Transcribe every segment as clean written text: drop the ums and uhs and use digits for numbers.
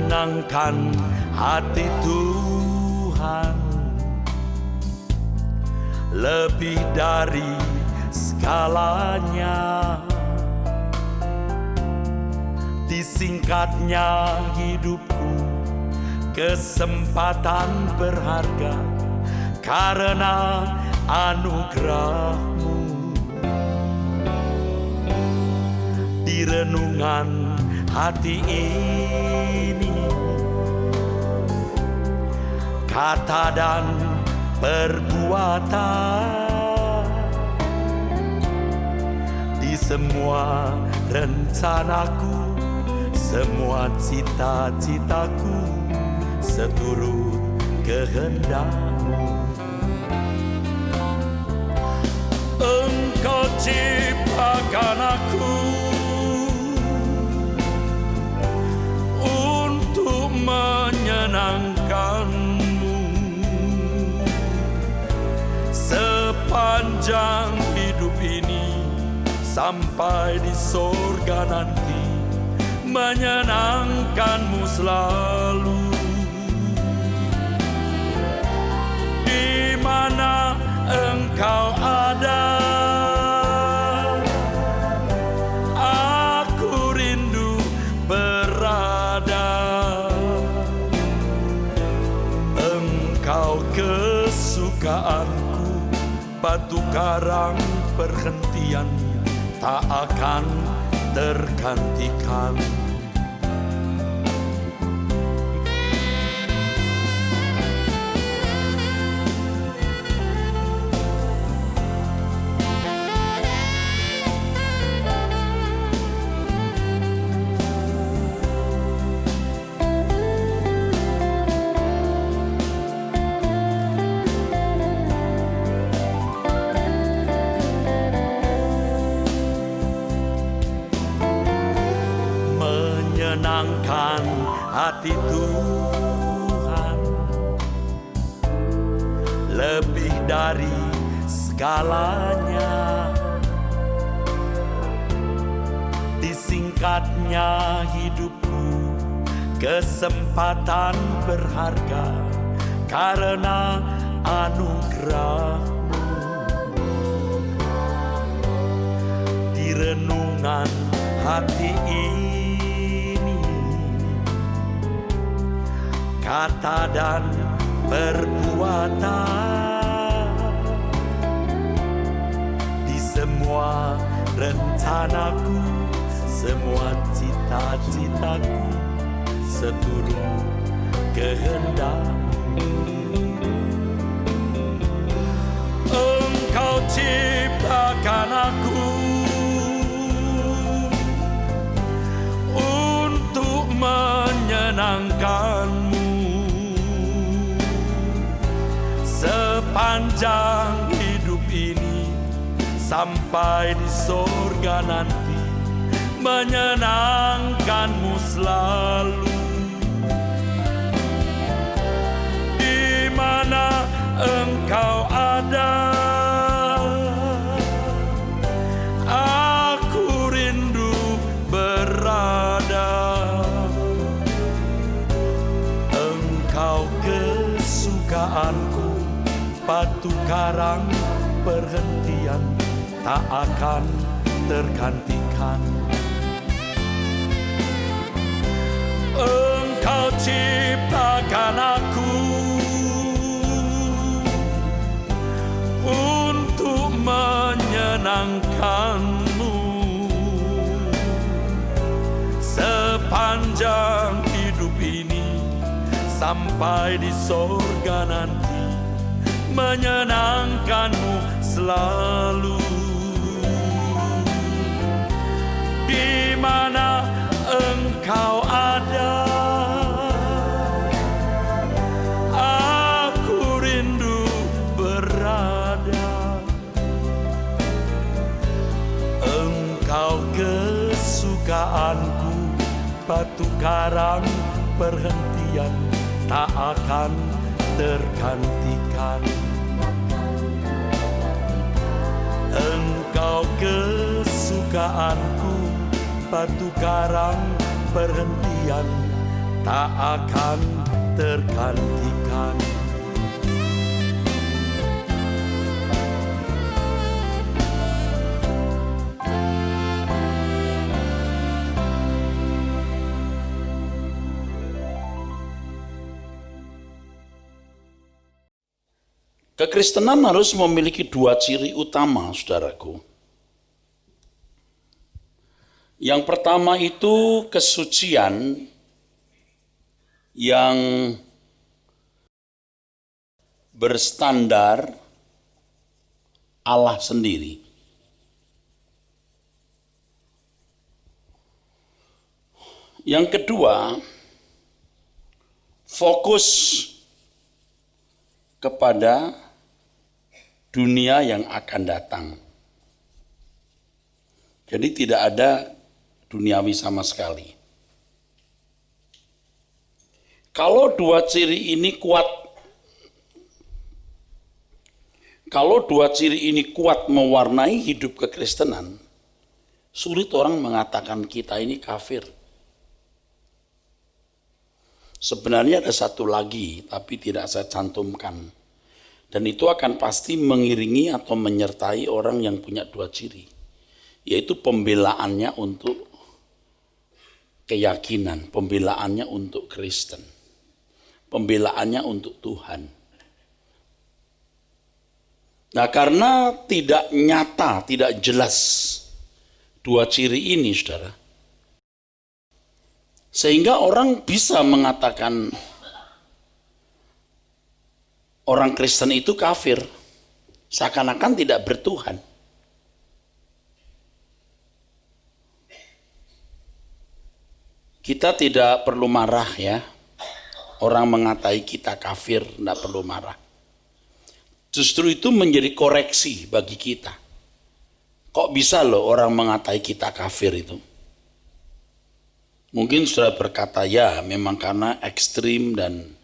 menyenangkan hati Tuhan lebih dari segalanya. Disingkatnya hidupku, kesempatan berharga karena anugerah-Mu. Di renungan hati ini, kata dan perbuatan, di semua rencanaku, semua cita-citaku, seturut kehendak-Mu. Engkau ciptakan aku untuk menyenangkan-Mu. Sepanjang hidup ini sampai di sorga nanti, menyenangkan-Mu selalu. Di mana Engkau ada, aku rindu berada. Engkau kesukaanku, batu karang perhentian tak akan tergantikan. Menyenangkan hati Tuhan lebih dari segalanya. Disingkatnya hidupku, kesempatan berharga karena anugerah-Mu. Di renungan hati ini, kata dan perbuatan, di semua rencanaku, semua cita-citaku, seturut kehendak-Mu. Engkau ciptakan aku untuk menyenangkan-Mu. Sepanjang hidup ini sampai di sorga nanti, menyenangkan-Mu selalu. Di mana Engkau ada, aku rindu berada. Engkau kesukaanku, batu karang perhentian tak akan tergantikan. Engkau ciptakan aku untuk menyenangkan-Mu. Sepanjang hidup ini sampai di sorga nanti, menyenangkan-Mu selalu. Di mana Engkau ada, aku rindu berada. Engkau kesukaanku, batu karang perhentian tak akan tergantikan. Engkau kesukaanku, batu karang perhentian tak akan tergantikan. Kekristenan harus memiliki dua ciri utama, saudaraku. Yang pertama itu kesucian yang berstandar Allah sendiri. Yang kedua, fokus kepada dunia yang akan datang. Jadi tidak ada duniawi sama sekali. Kalau dua ciri ini kuat mewarnai hidup kekristenan, sulit orang mengatakan kita ini kafir. Sebenarnya ada satu lagi, tapi tidak saya cantumkan. Dan itu akan pasti mengiringi atau menyertai orang yang punya dua ciri, yaitu pembelaannya untuk keyakinan, pembelaannya untuk Kristen, pembelaannya untuk Tuhan. Nah, karena tidak nyata, tidak jelas dua ciri ini, saudara, sehingga orang bisa mengatakan orang Kristen itu kafir, seakan-akan tidak bertuhan. Kita tidak perlu marah ya, orang mengatai kita kafir, tidak perlu marah. Justru itu menjadi koreksi bagi kita. Kok bisa loh orang mengatai kita kafir itu? Mungkin sudah berkata ya memang karena ekstrim dan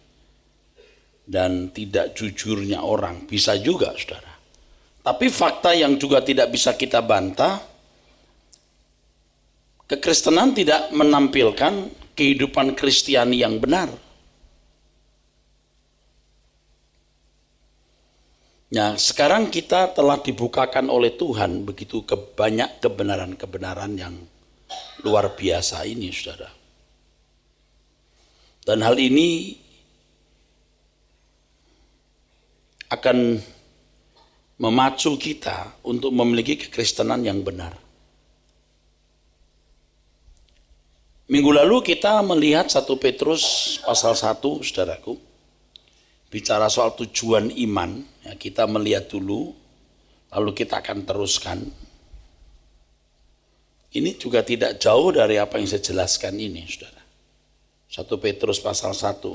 tidak jujurnya orang. Bisa juga, saudara. Tapi fakta yang juga tidak bisa kita bantah, kekristenan tidak menampilkan kehidupan Kristiani yang benar. Nah, sekarang kita telah dibukakan oleh Tuhan begitu banyak kebenaran-kebenaran yang luar biasa ini, saudara. Dan hal ini akan memacu kita untuk memiliki kekristenan yang benar. Minggu lalu kita melihat 1 Petrus pasal 1, saudaraku, bicara soal tujuan iman. Ya, kita melihat dulu, lalu kita akan teruskan. Ini juga tidak jauh dari apa yang saya jelaskan ini, saudara. 1 Petrus pasal 1.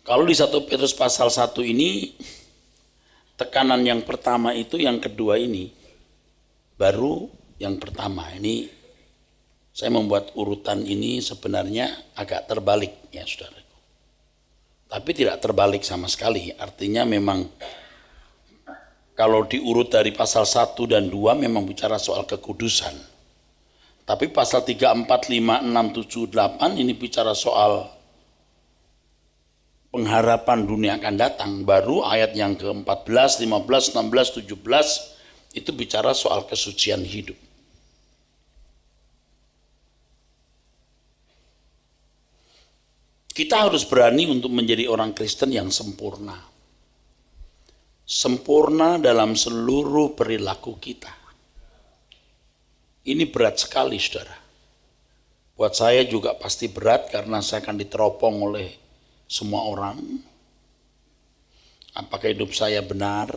Kalau di 1 Petrus pasal 1 ini, tekanan yang pertama itu, yang kedua ini, baru yang pertama. Ini saya membuat urutan ini sebenarnya agak terbalik ya, saudara. Tapi tidak terbalik sama sekali, artinya memang kalau diurut dari pasal 1 dan 2 memang bicara soal kekudusan. Tapi pasal 3, 4, 5, 6, 7, 8 ini bicara soal pengharapan dunia akan datang. Baru ayat yang ke-14, 15, 16, 17 itu bicara soal kesucian hidup. Kita harus berani untuk menjadi orang Kristen yang sempurna. Sempurna dalam seluruh perilaku kita. Ini berat sekali, saudara. Buat saya juga pasti berat karena saya akan diteropong oleh semua orang. Apakah hidup saya benar?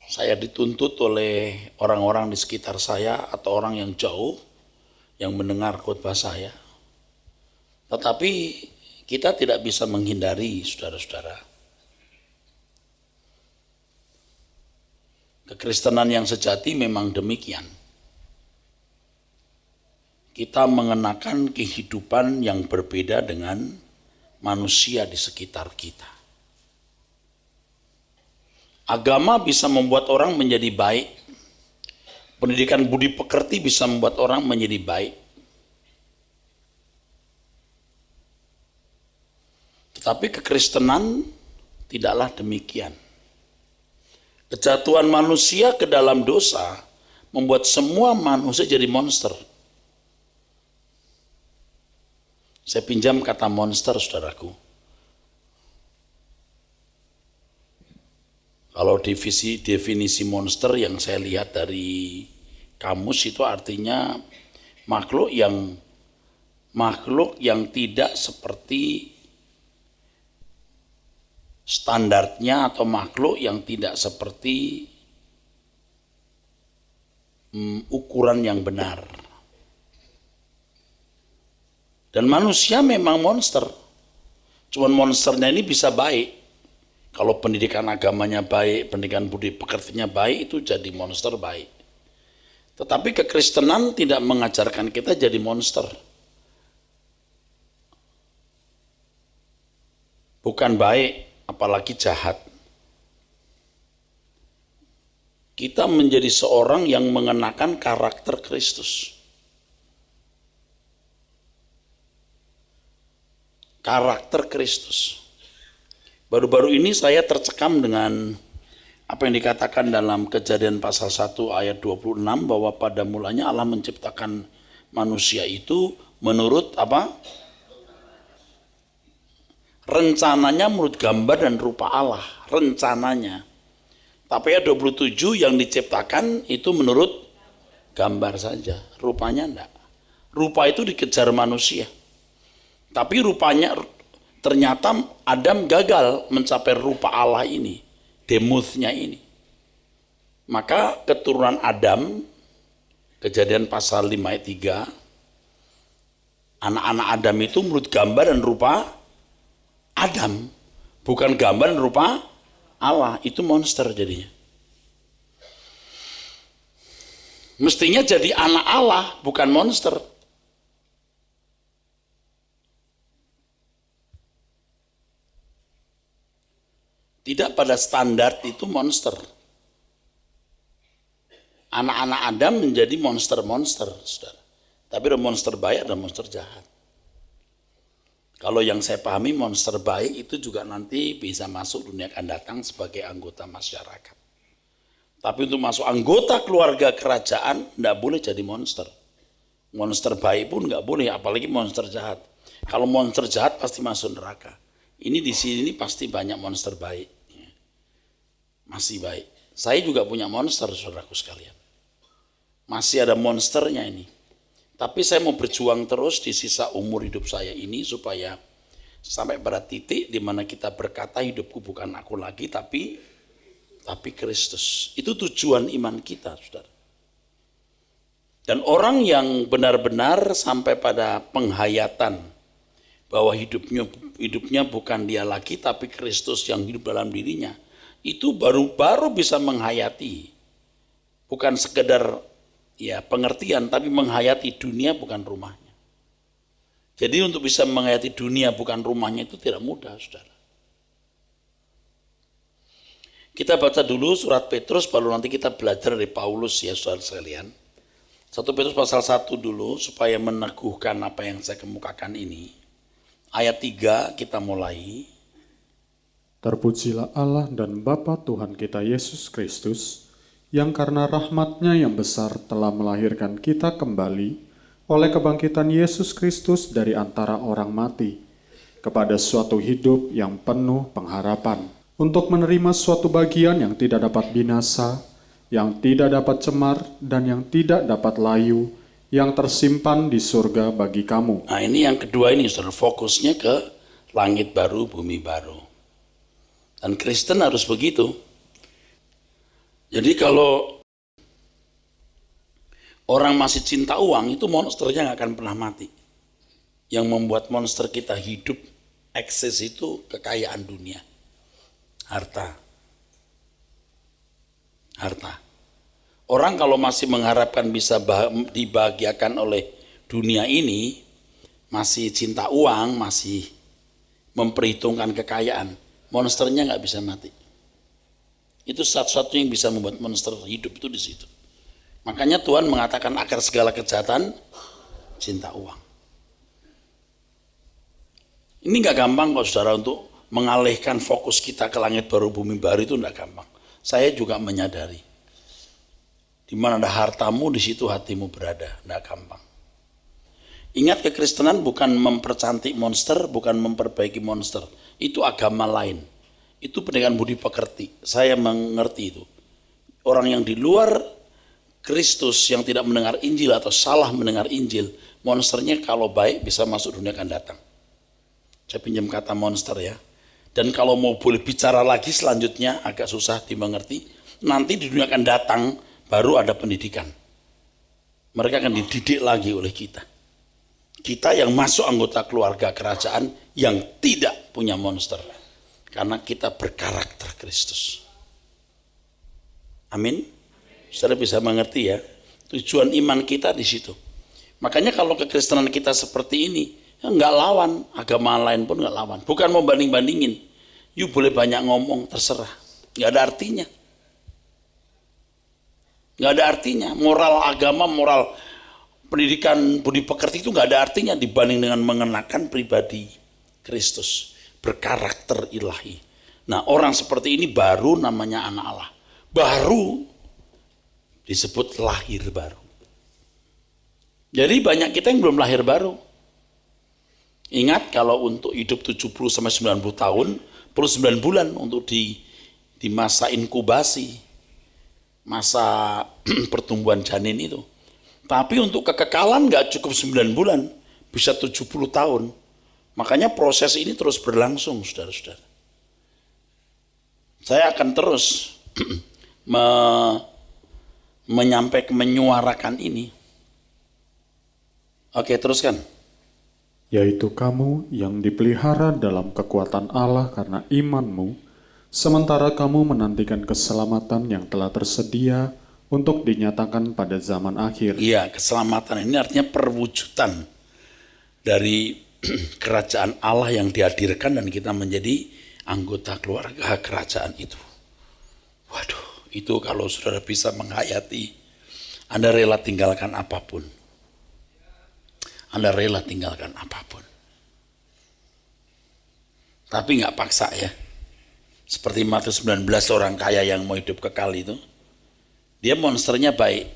Saya dituntut oleh orang-orang di sekitar saya atau orang yang jauh yang mendengar khotbah saya. Tetapi kita tidak bisa menghindari, saudara-saudara, kekristenan yang sejati memang demikian. Kita mengenakan kehidupan yang berbeda dengan manusia di sekitar kita. Agama bisa membuat orang menjadi baik. Pendidikan budi pekerti bisa membuat orang menjadi baik. Tetapi kekristenan tidaklah demikian. Kejatuhan manusia ke dalam dosa membuat semua manusia jadi monster. Saya pinjam kata monster, saudaraku. Kalau definisi monster yang saya lihat dari kamus itu artinya makhluk yang tidak seperti standarnya, atau makhluk yang tidak seperti ukuran yang benar. Dan manusia memang monster. Cuman monsternya ini bisa baik. Kalau pendidikan agamanya baik, pendidikan budi pekertinya baik, itu jadi monster baik. Tetapi kekristenan tidak mengajarkan kita jadi monster. Bukan baik, apalagi jahat. Kita menjadi seorang yang mengenakan karakter Kristus. Karakter Kristus. Baru-baru ini saya tercekam dengan apa yang dikatakan dalam Kejadian pasal 1 ayat 26, bahwa pada mulanya Allah menciptakan manusia itu menurut apa? Rencananya menurut gambar dan rupa Allah, rencananya. Tapi ayat 27 yang diciptakan itu menurut gambar saja, rupanya enggak. Rupa itu dikejar manusia. Tapi rupanya ternyata Adam gagal mencapai rupa Allah ini, demuthnya ini. Maka keturunan Adam, Kejadian pasal 5 ayat 3, anak-anak Adam itu menurut gambar dan rupa Adam, bukan gambar dan rupa Allah. Itu monster jadinya. Mestinya jadi anak Allah, bukan monster. Tidak pada standar itu monster. Anak-anak Adam menjadi monster-monster, saudara. Tapi ada monster baik, ada monster jahat. Kalau yang saya pahami, monster baik itu juga nanti bisa masuk dunia akan datang sebagai anggota masyarakat. Tapi untuk masuk anggota keluarga kerajaan, tidak boleh jadi monster. Monster baik pun nggak boleh, apalagi monster jahat. Kalau monster jahat pasti masuk neraka. Ini di sini pasti banyak monster baik. Masih baik. Saya juga punya monster, saudaraku sekalian. Masih ada monsternya ini. Tapi saya mau berjuang terus di sisa umur hidup saya ini supaya sampai pada titik di mana kita berkata hidupku bukan aku lagi tapi Kristus. Itu tujuan iman kita, saudara. Dan orang yang benar-benar sampai pada penghayatan bahwa hidupnya bukan dia lagi tapi Kristus yang hidup dalam dirinya, itu baru bisa menghayati, bukan sekedar ya pengertian, tapi menghayati dunia bukan rumahnya. Jadi untuk bisa menghayati dunia bukan rumahnya itu tidak mudah, saudara. Kita baca dulu surat Petrus, baru nanti kita belajar dari Paulus ya, saudara sekalian. 1 Petrus pasal 1 dulu supaya meneguhkan apa yang saya kemukakan ini. Ayat 3 kita mulai. Terpujilah Allah dan Bapa Tuhan kita Yesus Kristus, yang karena rahmat-Nya yang besar telah melahirkan kita kembali oleh kebangkitan Yesus Kristus dari antara orang mati, kepada suatu hidup yang penuh pengharapan, untuk menerima suatu bagian yang tidak dapat binasa, yang tidak dapat cemar, dan yang tidak dapat layu, yang tersimpan di surga bagi kamu. Nah ini yang kedua ini, saudara, fokusnya ke langit baru, bumi baru. Dan Kristen harus begitu. Jadi kalau orang masih cinta uang, itu monsternya nggak akan pernah mati. Yang membuat monster kita hidup eksis itu kekayaan dunia. Harta. Orang kalau masih mengharapkan bisa dibahagiakan oleh dunia ini, masih cinta uang, masih memperhitungkan kekayaan, monsternya nggak bisa mati. Itu satu-satunya yang bisa membuat monster hidup itu di situ. Makanya Tuhan mengatakan akar segala kejahatan cinta uang. Ini nggak gampang kok saudara untuk mengalihkan fokus kita ke langit baru bumi baru, itu nggak gampang. Saya juga menyadari. Di mana ada hartamu, di situ hatimu berada. Nggak gampang. Ingat, kekristenan bukan mempercantik monster, bukan memperbaiki monster. Itu agama lain. Itu pendidikan budi pekerti. Saya mengerti itu. Orang yang di luar Kristus yang tidak mendengar Injil atau salah mendengar Injil, monsternya kalau baik bisa masuk dunia akan datang. Saya pinjam kata monster ya. Dan kalau mau boleh bicara lagi selanjutnya agak susah dimengerti. Nanti di dunia akan datang baru ada pendidikan. Mereka akan dididik lagi oleh kita. Kita yang masuk anggota keluarga kerajaan yang tidak punya monster. Karena kita berkarakter Kristus. Amin. Saudara bisa mengerti ya. Tujuan iman kita di situ. Makanya kalau kekristenan kita seperti ini, ya nggak lawan, agama lain pun nggak lawan. Bukan mau banding-bandingin. You boleh banyak ngomong, terserah. Nggak ada artinya. Nggak ada artinya. Moral agama, moral pendidikan budi pekerti itu nggak ada artinya dibanding dengan mengenakan pribadi Kristus. Berkarakter ilahi. Nah, orang seperti ini baru namanya anak Allah. Baru disebut lahir baru. Jadi banyak kita yang belum lahir baru. Ingat, kalau untuk hidup 70 sampai 90 tahun, perlu 9 bulan untuk di masa inkubasi, masa pertumbuhan janin itu. Tapi untuk kekekalan nggak cukup 9 bulan, bisa 70 tahun. Makanya proses ini terus berlangsung, saudara-saudara. Saya akan terus menyampaikan, menyuarakan ini. Oke, teruskan. Yaitu kamu yang dipelihara dalam kekuatan Allah karena imanmu, sementara kamu menantikan keselamatan yang telah tersedia untuk dinyatakan pada zaman akhir. Iya, keselamatan ini artinya perwujudan dari kerajaan Allah yang dihadirkan dan kita menjadi anggota keluarga kerajaan itu. Waduh, itu kalau saudara bisa menghayati, Anda rela tinggalkan apapun. Anda rela tinggalkan apapun. Tapi nggak paksa ya. Seperti Matius 19, orang kaya yang mau hidup kekal itu. Dia monsternya baik.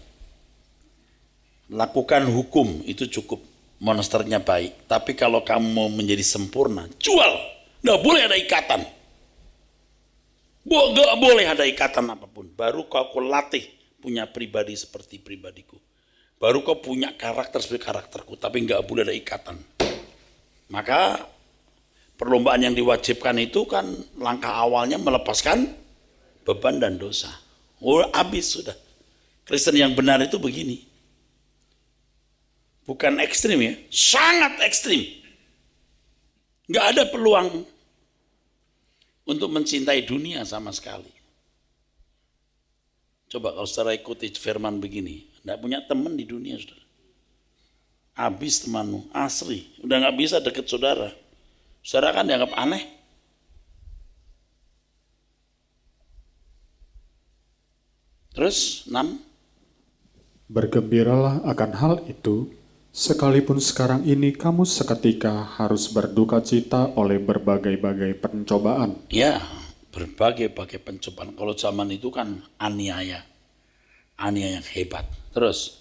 Lakukan hukum itu cukup. Monsternya baik. Tapi kalau kamu mau menjadi sempurna, jual. Nggak boleh ada ikatan. Nggak boleh ada ikatan apapun. Baru kau latih punya pribadi seperti pribadiku. Baru kau punya karakter seperti karakterku, tapi nggak boleh ada ikatan. Maka perlombaan yang diwajibkan itu kan langkah awalnya melepaskan beban dan dosa. Oh, habis sudah. Kristen yang benar itu begini. Bukan ekstrim ya, sangat ekstrim. Nggak ada peluang untuk mencintai dunia sama sekali. Coba kalau saudara ikuti firman begini, tidak punya teman di dunia, saudara. Habis temanmu, asli. Udah nggak bisa deket saudara. Saudara kan dianggap aneh. Terus 6. Bergembiralah akan hal itu, sekalipun sekarang ini kamu seketika harus berduka cita oleh berbagai-bagai pencobaan. Ya, berbagai-bagai pencobaan. Kalau zaman itu kan aniaya yang hebat. Terus,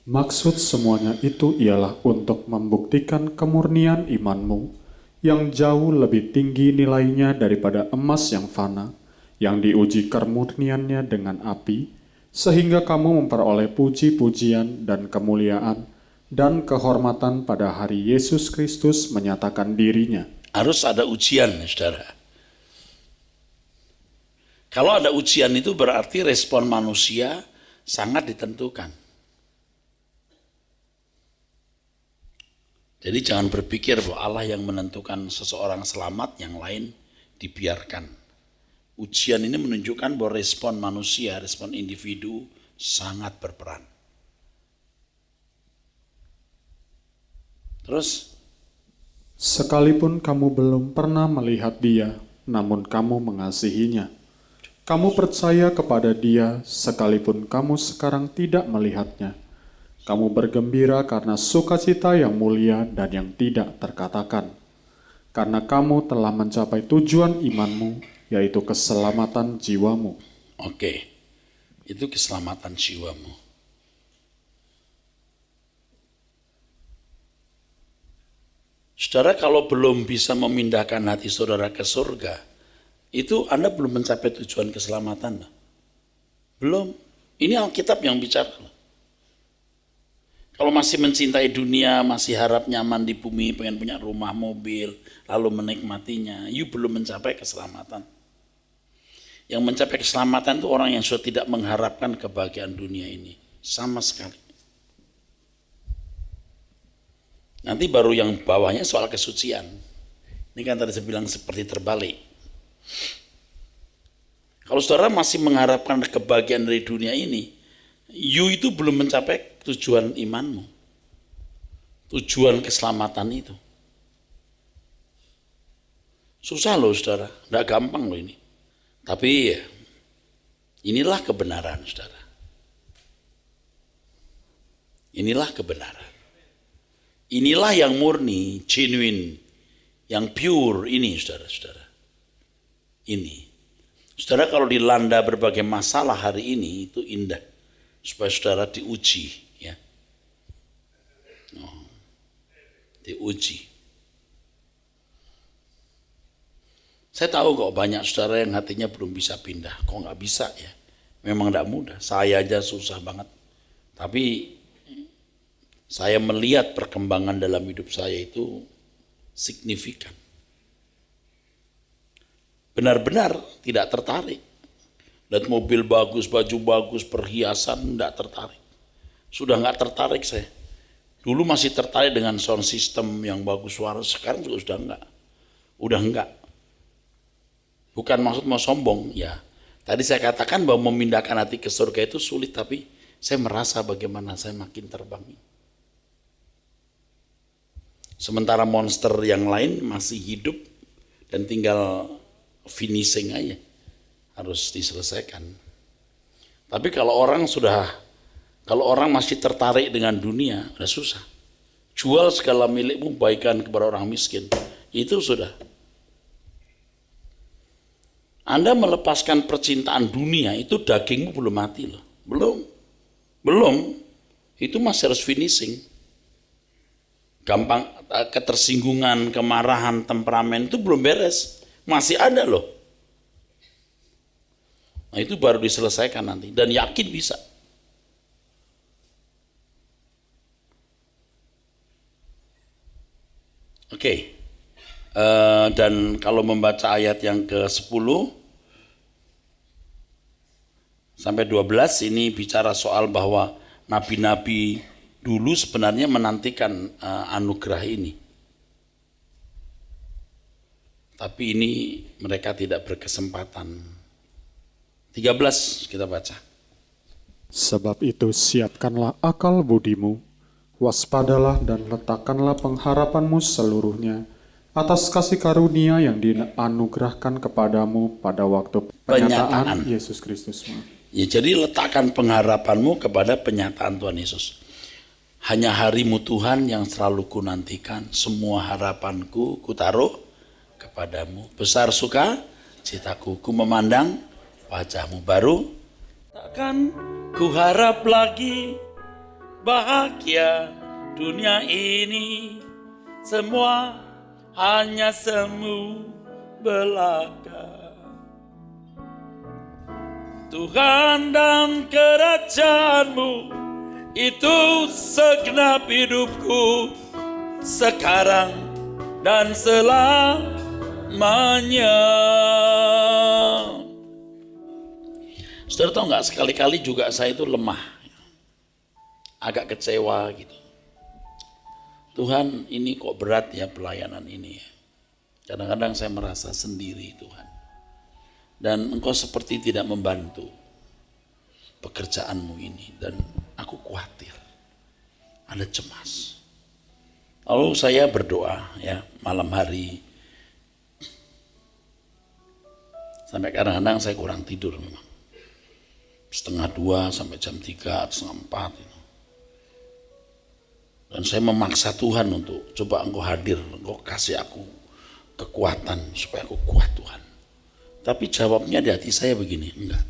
Maksud semuanya itu ialah untuk membuktikan kemurnian imanmu yang jauh lebih tinggi nilainya daripada emas yang fana, yang diuji kemurniannya dengan api, sehingga kamu memperoleh puji-pujian dan kemuliaan dan kehormatan pada hari Yesus Kristus menyatakan dirinya. harus ada ujian, saudara. Kalau ada ujian itu berarti respon manusia sangat ditentukan. Jadi jangan berpikir bahwa Allah yang menentukan seseorang selamat, yang lain dibiarkan. Ujian ini menunjukkan bahwa respon manusia, respon individu sangat berperan. Terus, Sekalipun kamu belum pernah melihat dia, namun kamu mengasihinya. Kamu percaya kepada dia sekalipun kamu sekarang tidak melihatnya. Kamu bergembira karena sukacita yang mulia dan yang tidak terkatakan. karena kamu telah mencapai tujuan imanmu, yaitu keselamatan jiwamu. Oke, itu keselamatan jiwamu. Saudara, kalau belum bisa memindahkan hati saudara ke surga, itu Anda belum mencapai tujuan keselamatan. Belum. Ini Alkitab yang bicara. Kalau masih mencintai dunia, masih harap nyaman di bumi, pengen punya rumah, mobil, lalu menikmatinya, you belum mencapai keselamatan. Yang mencapai keselamatan itu orang yang sudah tidak mengharapkan kebahagiaan dunia ini. Sama sekali. Nanti baru yang bawahnya soal kesucian. Ini kan tadi saya bilang seperti terbalik. Kalau saudara masih mengharapkan kebahagiaan dari dunia ini, you itu belum mencapai tujuan imanmu. Tujuan keselamatan itu. Susah loh saudara, tidak gampang loh ini. Tapi ya, inilah kebenaran saudara. Inilah kebenaran. Inilah yang murni, genuine, yang pure ini saudara-saudara. Ini. Saudara kalau dilanda berbagai masalah hari ini itu indah. Supaya saudara diuji. Ya. Diuji. Saya tahu kok banyak saudara yang hatinya belum bisa pindah. Kok nggak bisa ya? Memang tidak mudah. Saya aja susah banget. Tapi saya melihat perkembangan dalam hidup saya itu signifikan. Benar-benar tidak tertarik. Lihat mobil bagus, baju bagus, perhiasan, tidak tertarik. Sudah nggak tertarik saya. Dulu masih tertarik dengan sound system yang bagus suara, sekarang juga sudah enggak. Udah enggak. Bukan maksud mau sombong, ya. Tadi saya katakan bahwa memindahkan hati ke surga itu sulit, tapi saya merasa bagaimana saya makin terbang. Sementara monster yang lain masih hidup dan tinggal finishing aja. Harus diselesaikan. Tapi kalau orang masih tertarik dengan dunia, udah susah. Jual segala milikmu, baikkan kepada orang miskin. Itu sudah. Anda melepaskan percintaan dunia, itu dagingmu belum mati loh. Belum. Itu masih harus finishing. Gampang ketersinggungan, kemarahan, temperamen itu belum beres. Masih ada loh. Nah itu baru diselesaikan nanti. Dan yakin bisa. Oke. Dan kalau membaca ayat yang ke-10 sampai 12 ini bicara soal bahwa nabi-nabi dulu sebenarnya menantikan anugerah ini. Tapi ini mereka tidak berkesempatan. 13 kita baca. Sebab itu siapkanlah akal budimu, waspadalah dan letakkanlah pengharapanmu seluruhnya atas kasih karunia yang dianugerahkan kepadamu pada waktu penyataan Yesus Kristus. Ya, jadi letakkan pengharapanmu kepada penyataan Tuhan Yesus. Hanya harimu Tuhan yang selalu kunantikan, semua harapanku kutaruh kepadamu. Besar suka citaku, ku memandang wajahmu. Baru takkan ku harap lagi bahagia dunia ini, semua hanya semu belaka. Tuhan dan kerajaanmu itu segenap hidupku sekarang dan selamanya. Saudara tahu nggak, sekali-kali juga saya itu lemah, agak kecewa gitu. Tuhan, ini kok berat ya pelayanan ini ya. Kadang-kadang saya merasa sendiri Tuhan. Dan Engkau seperti tidak membantu pekerjaanmu ini. Dan aku khawatir, ada cemas. Lalu saya berdoa ya malam hari. Sampai kadang-kadang saya kurang tidur memang. 1:30 sampai jam 3, 3:30 itu. Dan saya memaksa Tuhan untuk coba Engkau hadir, Engkau kasih aku kekuatan supaya aku kuat Tuhan. Tapi jawabnya di hati saya begini, enggak.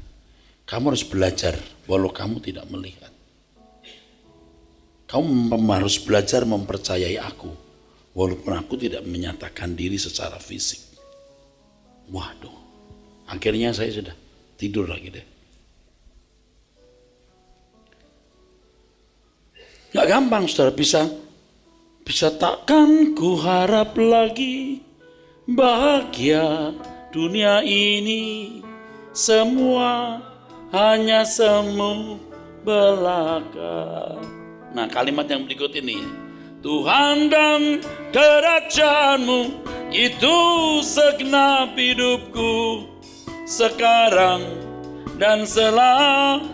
Kamu harus belajar walau kamu tidak melihat. Kamu harus belajar mempercayai aku walaupun aku tidak menyatakan diri secara fisik. Waduh, akhirnya saya sudah tidur lagi deh. Gak gampang saudara, bisa takkan ku harap lagi bahagia dunia ini, semua hanya semu belaka. Nah, kalimat yang berikut ini, Tuhan dan kerajaanmu itu segenap hidupku sekarang dan selamanya.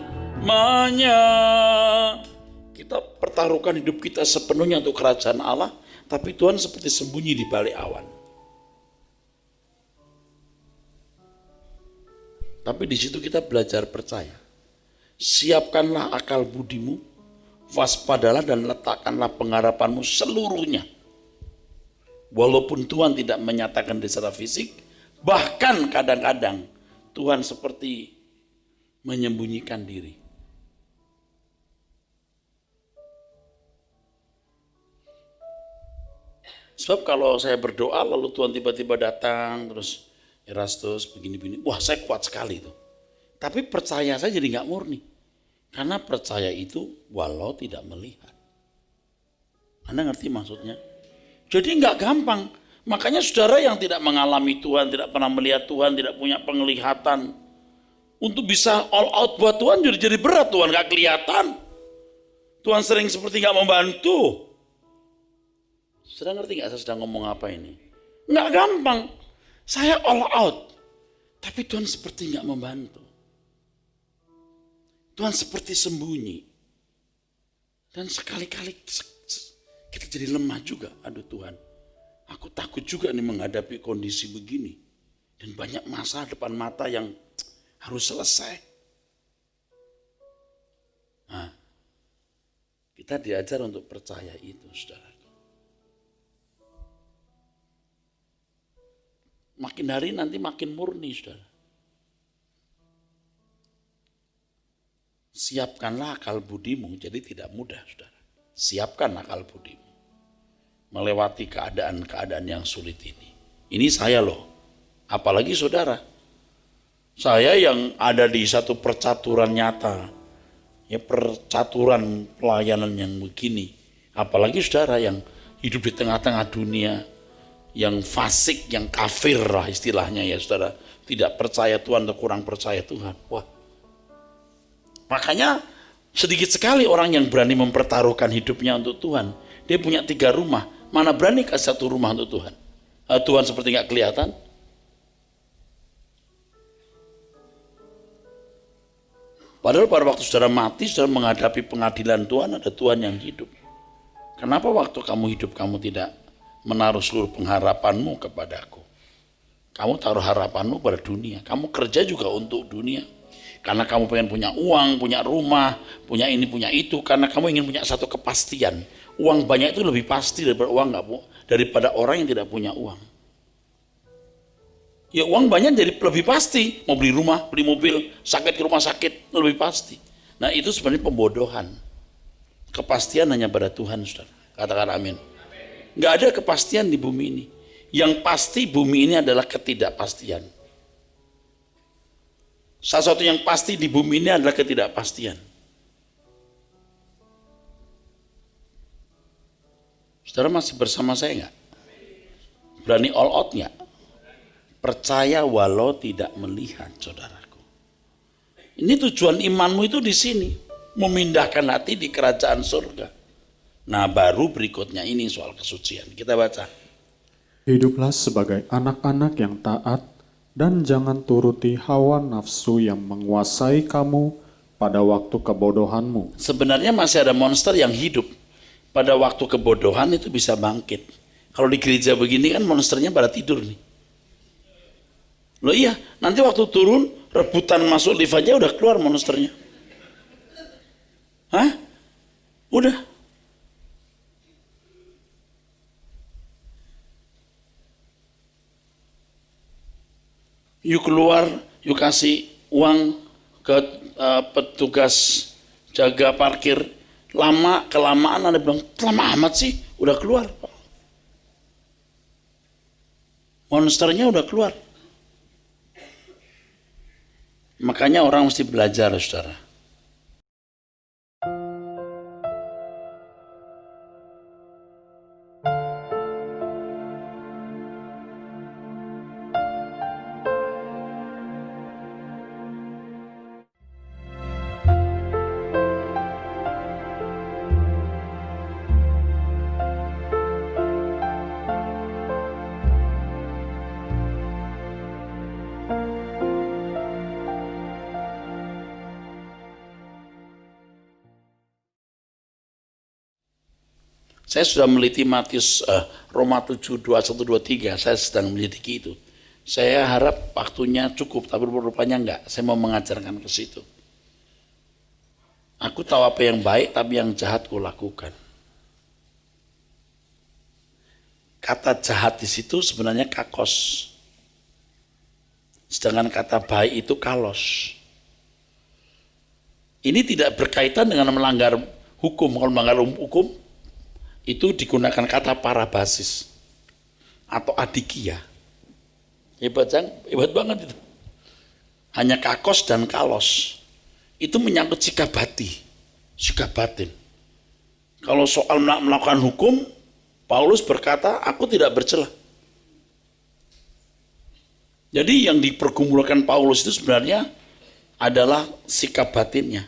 Kita pertaruhkan hidup kita sepenuhnya untuk kerajaan Allah, tapi Tuhan seperti sembunyi di balik awan. Tapi di situ kita belajar percaya. Siapkanlah akal budimu, waspadalah dan letakkanlah pengharapanmu seluruhnya. Walaupun Tuhan tidak menyatakan secara fisik, bahkan kadang-kadang Tuhan seperti menyembunyikan diri. Sebab kalau saya berdoa lalu Tuhan tiba-tiba datang terus Erastus begini-begini, wah saya kuat sekali itu. Tapi percaya saya jadi nggak murni. Karena percaya itu walau tidak melihat. Anda ngerti maksudnya? Jadi nggak gampang. Makanya saudara yang tidak mengalami Tuhan, tidak pernah melihat Tuhan, tidak punya penglihatan, untuk bisa all out buat Tuhan jadi berat. Tuhan nggak kelihatan. Tuhan sering seperti nggak membantu. Saudara ngerti nggak saya sedang ngomong apa ini? Nggak gampang. Saya all out. Tapi Tuhan seperti nggak membantu. Tuhan seperti sembunyi. Dan sekali-kali kita jadi lemah juga. Aduh Tuhan, aku takut juga nih menghadapi kondisi begini. Dan banyak masalah depan mata yang harus selesai. Nah, kita diajar untuk percaya itu, saudara. Makin hari nanti makin murni, saudara. Siapkanlah akal budimu, jadi tidak mudah, saudara. Siapkan akal budimu. Melewati keadaan-keadaan yang sulit ini. Ini saya loh, apalagi saudara. Saya yang ada di satu percaturan nyata. Ya percaturan pelayanan yang begini. Apalagi saudara yang hidup di tengah-tengah dunia. Yang fasik, yang kafir lah istilahnya ya saudara. Tidak percaya Tuhan atau kurang percaya Tuhan. Wah. Makanya sedikit sekali orang yang berani mempertaruhkan hidupnya untuk Tuhan. Dia punya 3 rumah. Mana berani kasih 1 rumah untuk Tuhan? Tuhan seperti gak kelihatan. Padahal pada waktu saudara mati, saudara menghadapi pengadilan Tuhan, ada Tuhan yang hidup. Kenapa waktu kamu hidup kamu tidak menaruh seluruh pengharapanmu kepadaku? Kamu taruh harapanmu pada dunia. Kamu kerja juga untuk dunia. Karena kamu pengen punya uang, punya rumah, punya ini, punya itu. Karena kamu ingin punya satu kepastian. Uang banyak itu lebih pasti daripada orang yang tidak punya uang. Ya uang banyak jadi lebih pasti. Mau beli rumah, beli mobil, sakit ke rumah sakit, lebih pasti. Nah itu sebenarnya pembodohan. Kepastian hanya pada Tuhan, saudara. Katakan amin. Nggak ada kepastian di bumi ini. Yang pasti bumi ini adalah ketidakpastian. Salah satu yang pasti di bumi ini adalah ketidakpastian. Saudara masih bersama saya nggak? Berani all out nggak? Percaya walau tidak melihat, saudaraku. Ini tujuan imanmu itu di sini, memindahkan hati di kerajaan surga. Nah, baru berikutnya ini soal kesucian. Kita baca. Hiduplah sebagai anak-anak yang taat dan jangan turuti hawa nafsu yang menguasai kamu pada waktu kebodohanmu. Sebenarnya masih ada monster yang hidup. Pada waktu kebodohan itu bisa bangkit. Kalau di gereja begini kan monsternya pada tidur nih. Loh iya, nanti waktu turun rebutan masuk lift aja udah keluar monsternya. Hah? Udah. You keluar, you kasih uang ke petugas jaga parkir. Kelamaan Anda bilang, lama amat sih, udah keluar. Monsternya udah keluar. Makanya orang mesti belajar, saudara. Saya sudah meliti Roma 7, 21, 23, saya sedang menyelidiki itu. Saya harap waktunya cukup, tapi rupanya enggak. Saya mau mengajarkan ke situ. Aku tahu apa yang baik, tapi yang jahat kulakukan. Kata jahat di situ sebenarnya kakos. Sedangkan kata baik itu kalos. Ini tidak berkaitan dengan melanggar hukum. Kalau melanggar hukum, itu digunakan kata parabasis atau adikia. Hebat banget itu. Hanya kakos dan kalos. Itu menyangkut sikap batin. Kalau soal melakukan hukum, Paulus berkata, aku tidak bercela. Jadi yang dipergumulkan Paulus itu sebenarnya adalah sikap batinnya.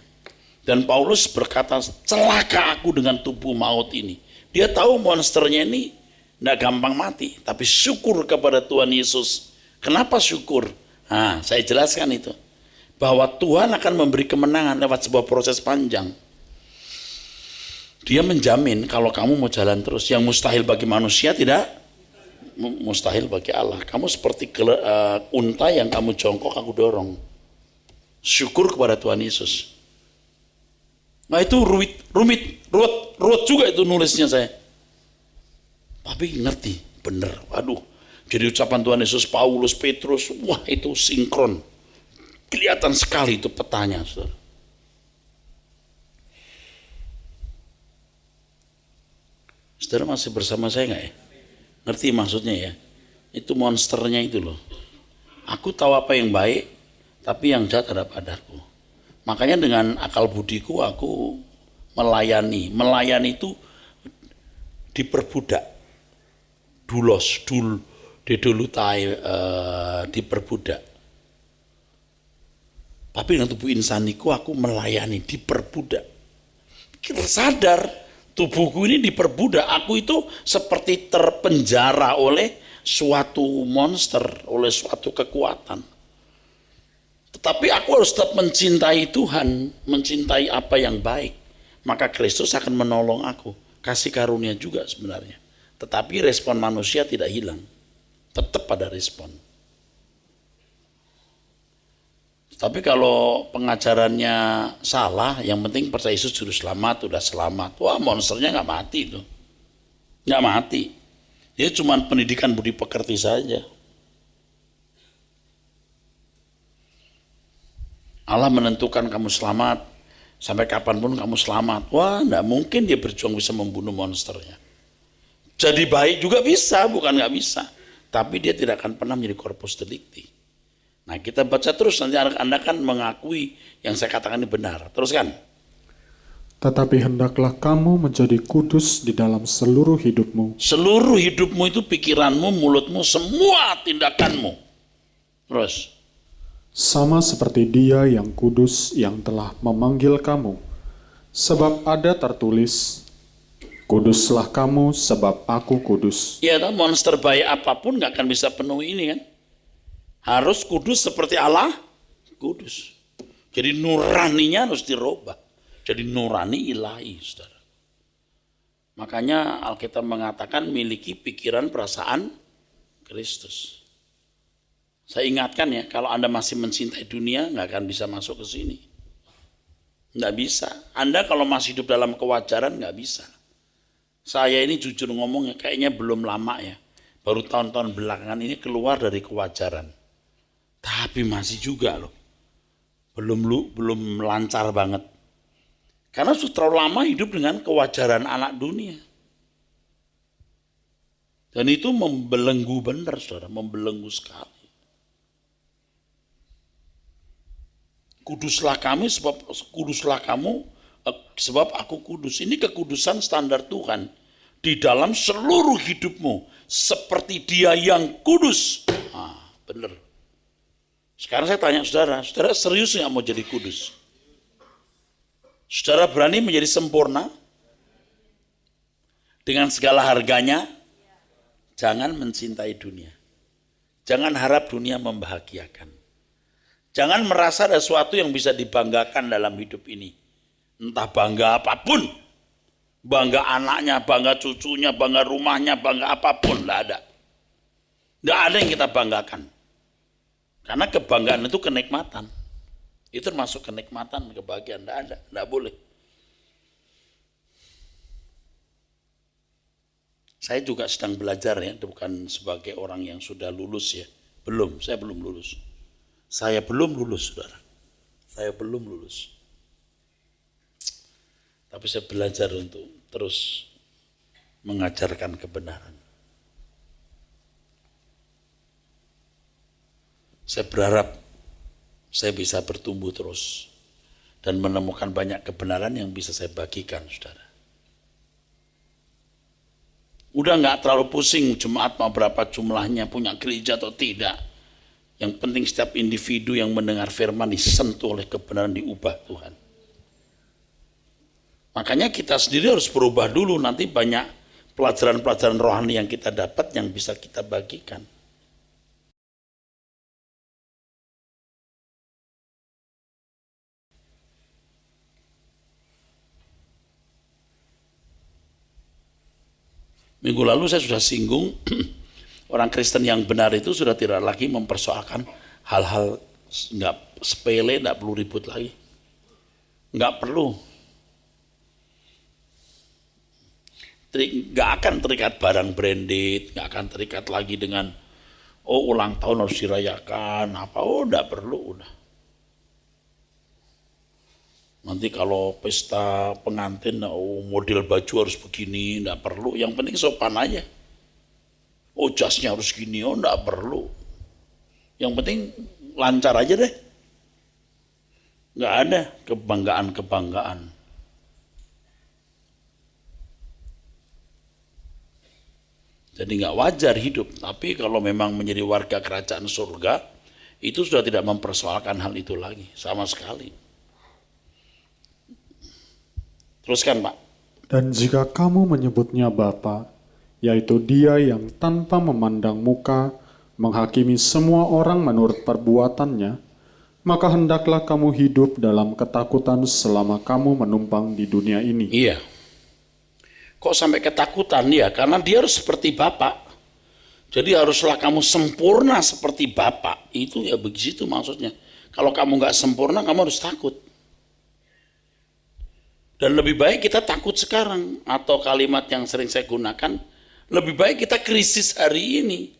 Dan Paulus berkata, celaka aku dengan tubuh maut ini. Dia tahu monsternya ini tidak gampang mati, tapi syukur kepada Tuhan Yesus. Kenapa syukur? Nah, saya jelaskan itu. Bahwa Tuhan akan memberi kemenangan lewat sebuah proses panjang. Dia menjamin kalau kamu mau jalan terus, yang mustahil bagi manusia tidak mustahil bagi Allah. Kamu seperti unta yang kamu jongkok, aku dorong. Syukur kepada Tuhan Yesus. Nah itu ruwet juga itu nulisnya saya. Tapi ngerti, bener. Waduh, jadi ucapan Tuhan Yesus, Paulus, Petrus, wah itu sinkron. Kelihatan sekali itu petanya, saudara. Saudara masih bersama saya nggak ya? Ngerti maksudnya ya? Itu monsternya itu loh. Aku tahu apa yang baik, tapi yang jahat ada padaku. Makanya dengan akal budiku aku melayani. Melayani itu diperbudak. Diperbudak. Tapi dengan tubuh insaniku aku melayani, diperbudak. Kita sadar tubuhku ini diperbudak. Aku itu seperti terpenjara oleh suatu monster, oleh suatu kekuatan. Tetapi aku harus tetap mencintai Tuhan, mencintai apa yang baik. Maka Kristus akan menolong aku. Kasih karunia juga sebenarnya. Tetapi respon manusia tidak hilang. Tetap ada respon. Tapi kalau pengajarannya salah, yang penting percaya Yesus juru selamat, udah selamat. Wah, monsternya nggak mati itu. Nggak mati. Dia cuma pendidikan budi pekerti saja. Allah menentukan kamu selamat, sampai kapanpun kamu selamat. Wah, enggak mungkin dia berjuang bisa membunuh monsternya. Jadi baik juga bisa, bukan nggak bisa. Tapi dia tidak akan pernah menjadi corpus delicti. Nah kita baca terus, nanti Anda kan mengakui yang saya katakan ini benar. Teruskan. Tetapi hendaklah kamu menjadi kudus di dalam seluruh hidupmu. Seluruh hidupmu itu pikiranmu, mulutmu, semua tindakanmu. Terus. Sama seperti Dia yang kudus yang telah memanggil kamu. Sebab ada tertulis, kuduslah kamu sebab aku kudus. Ya, monster baik apapun gak akan bisa penuhi ini kan. Harus kudus seperti Allah, kudus. Jadi nuraninya harus dirubah. Jadi nurani ilahi, saudara. Makanya Alkitab mengatakan miliki pikiran perasaan Kristus. Saya ingatkan ya, kalau Anda masih mencintai dunia, nggak akan bisa masuk ke sini. Nggak bisa. Anda kalau masih hidup dalam kewajaran, nggak bisa. Saya ini jujur ngomong, kayaknya belum lama ya. Baru tahun-tahun belakangan ini keluar dari kewajaran. Tapi masih juga loh. Belum lancar banget. Karena sudah terlalu lama hidup dengan kewajaran anak dunia. Dan itu membelenggu benar, saudara, membelenggu sekali. Kuduslah kami sebab aku kudus. Ini kekudusan standar Tuhan di dalam seluruh hidupmu seperti Dia yang kudus. Benar. Sekarang saya tanya saudara serius nggak mau jadi kudus? Saudara berani menjadi sempurna dengan segala harganya? Jangan mencintai dunia. Jangan harap dunia membahagiakan. Jangan merasa ada sesuatu yang bisa dibanggakan dalam hidup ini. Entah bangga apapun. Bangga anaknya, bangga cucunya, bangga rumahnya, bangga apapun. Tidak ada. Tidak ada yang kita banggakan. Karena kebanggaan itu kenikmatan. Itu termasuk kenikmatan, kebahagiaan. Tidak ada, tidak boleh. Saya juga sedang belajar ya, bukan sebagai orang yang sudah lulus ya. Saya belum lulus. Saya belum lulus, saudara. Saya belum lulus. Tapi saya belajar untuk terus mengajarkan kebenaran. Saya berharap saya bisa bertumbuh terus dan menemukan banyak kebenaran yang bisa saya bagikan, saudara. Udah nggak terlalu pusing jemaat mau berapa jumlahnya, punya gereja atau tidak. Yang penting setiap individu yang mendengar firman disentuh oleh kebenaran, diubah Tuhan. Makanya kita sendiri harus berubah dulu, nanti banyak pelajaran-pelajaran rohani yang kita dapat yang bisa kita bagikan. Minggu lalu saya sudah singgung, orang Kristen yang benar itu sudah tidak lagi mempersoalkan hal-hal nggak sepele, nggak perlu ribut lagi. Nggak perlu. Nggak akan terikat barang branded, nggak akan terikat lagi dengan ulang tahun harus dirayakan, nggak perlu, udah. Nanti kalau pesta pengantin, model baju harus begini, enggak perlu. Yang penting sopan aja. Jasnya harus gini, enggak perlu. Yang penting lancar aja deh. Enggak ada kebanggaan-kebanggaan. Jadi enggak wajar hidup. Tapi kalau memang menjadi warga kerajaan surga, itu sudah tidak mempersoalkan hal itu lagi, sama sekali. Teruskan, Pak. Dan jika kamu menyebutnya Bapa, yaitu Dia yang tanpa memandang muka menghakimi semua orang menurut perbuatannya, maka hendaklah kamu hidup dalam ketakutan selama kamu menumpang di dunia ini. Iya. Kok sampai ketakutan? Ya, karena Dia harus seperti Bapa. Jadi haruslah kamu sempurna seperti Bapa. Itu ya begitu maksudnya. Kalau kamu nggak sempurna, kamu harus takut. Dan lebih baik kita takut sekarang, atau kalimat yang sering saya gunakan, lebih baik kita krisis hari ini.